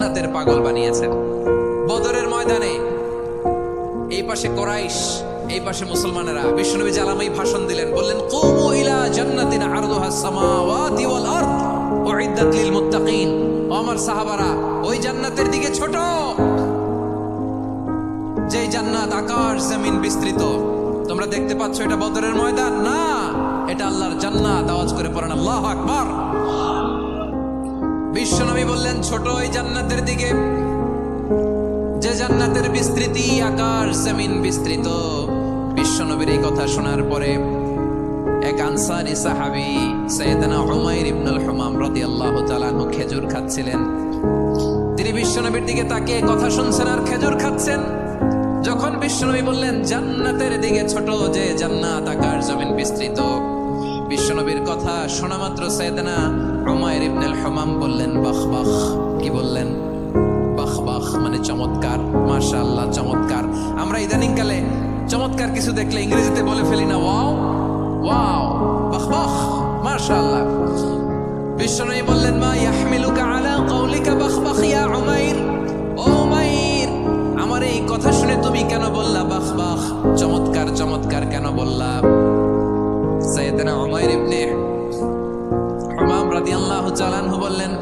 জান্নাতের পাগল বানিয়েছেন। বদরের ময়দানে এই পাশে কুরাইশ, এই পাশে মুসলমানেরা। বিশ্বনবী জালামাই ভাষণ দিলেন, বললেন কুমু ইলা জান্নাতিন আরদুহাস সামাওয়াতি ওয়াল আরদ উইদ্দাত লিল মুত্তাকিন। ও আমার সাহাবারা, ওই জান্নাতের দিকে ছোট, যে জান্নাত আকাশ জমিন বিস্তৃত। তোমরা দেখতে পাচ্ছ এটা বদরের ময়দান না, এটা আল্লাহর জান্নাত। আওয়াজ করে পড়েন আল্লাহু আকবার। বিশ্বনবী বললেন ছোট ওই জান্নাতের দিকে, যে জান্নাতের বিস্তৃতি আকাশ জমিন বিস্তৃত। বিশ্বনবীর এই কথা শোনার পরে এক আনসারী সাহাবী সাইয়েদনা উমাইর ইবনুল হুমাম রাদিয়াল্লাহু তাআলা আনহু খেজুর খাচ্ছিলেন। তিনি বিশ্বনবীর দিকে তাকিয়ে কথা শুনছেন আর খেজুর খাচ্ছেন। যখন বিশ্বনবী বললেন জান্নাতের দিকে ছোট, যে জান্নাত আকাশ জমিন বিস্তৃত, বিশ্বনবীর কথা শোনা মাত্র সাইয়েদনা উমাইর ইবনুল হুমাম বললেন বাহ বাহ। কি বললেন? বাহ বাহ মানে চমৎকার, মাশাআল্লাহ চমৎকার। আমরা ইদানিং কালে চমৎকার কিছু দেখলে ইংরেজিতে বলে ফেলি না ওয়াও ওয়াও, বাহ বাহ, মাশাআল্লাহ। বিশ্বনবী বললেন মা ইয়াহমিলুকা আলা কাউলিকা বাহ বাহ ইয়া উমাইর। ও উমাইর, আমার এই কথা শুনে তুমি কেন বললা বাহ বাহ, চমৎকার চমৎকার কেন বললা? সাইয়েদনা উমাইর ইবনে হুমাম রাদিয়াল্লাহু তাআলা আনহু বললেন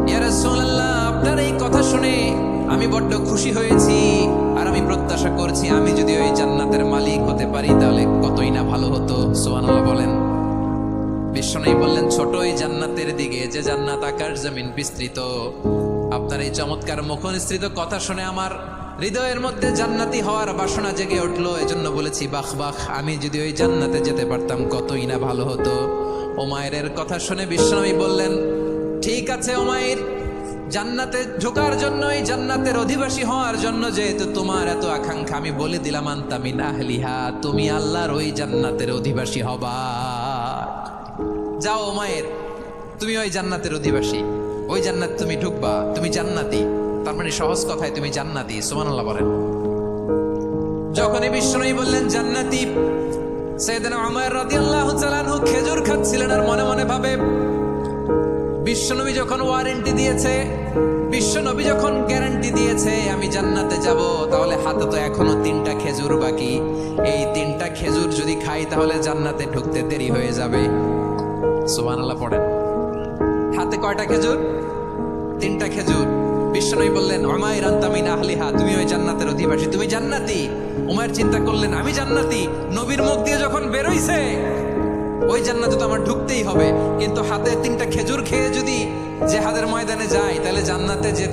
ইয়া রাসূলুল্লাহ, আপনার এই কথা শুনে আমি বড্ড খুশি হয়েছি, আর আমি প্রত্যাশা করছি আমি যদি ওই জান্নাতের মালিক হতে পারি তাহলে কতই না ভালো হতো। সুবহানাল্লাহ বলেন। বিশ্বনবী বললেন ছোট ওই জান্নাতের দিকে, যে জান্নাত আকাশ জমিন বিস্তৃত। আপনার এই চমৎকার মুখনিসৃত কথা শুনে আমার হৃদয়ের মধ্যে জান্নাতি হওয়ার বাসনা জেগে উঠলো, এজন্য বলেছি বাহ বাহ, আমি যদি ওই জান্নাতে যেতে পারতাম কতই না ভালো হতো। উমাইরের কথা শুনে বিশ্বনবী বললেন ঠিক আছে উমাইর, জান্নাতে ঢোকার জন্য, এই জান্নাতের অধিবাসী হওয়ার জন্য যেহেতু তোমার এত আকাঙ্ক্ষা, আমি বলে দিলাম আনতা মিন আহলিহা, তুমি আল্লাহর ওই জান্নাতের অধিবাসী হবা। যাও উমাইর, তুমি ওই জান্নাতের অধিবাসী, ওই জান্নাত তুমি ঢুকবা, তুমি জান্নাতি। তার মানে সহজ কথায় তুমি জান্নাতি। সুবহানাল্লাহ বলেন। যখনই বিশ্বনবী বললেন জান্নাতি, সাইয়েদনা উমাইর রাদিয়াল্লাহু তাআলা আনহু খেজুর খাচ্ছিলেন আর মনে মনে ভাবে বিশ্বনবী যখন ওয়ারেন্টি দিয়েছে, বিশ্বনবী যখন গ্যারান্টি দিয়েছে আমি জান্নাতে যাব, তাহলে হাতে তো এখনো 3টা খেজুর বাকি। এই 3টা খেজুর যদি খাই তাহলে জান্নাতে ঢুকতে দেরি হয়ে যাবে। সুবহানাল্লাহ পড়েন। হাতে কয়টা খেজুর? 3টা খেজুর। বিশ্বনবী বললেন উমাইর আনতা মিন আহলিহা, তুমি ওই জান্নাতের অধিবাসী, তুমি জান্নাতি। উমাইর চিন্তা করলেন আমি জান্নাতি, নবীর মুখ দিয়ে যখন বেরোইছে ওই জান্নাতে তো আমার ঢুকতেই হবে, কিন্তু হাতে 3টা খেজুর খেয়ে যদি জেহাদের ময়দানে যাই তাহলে জান্নাতে যে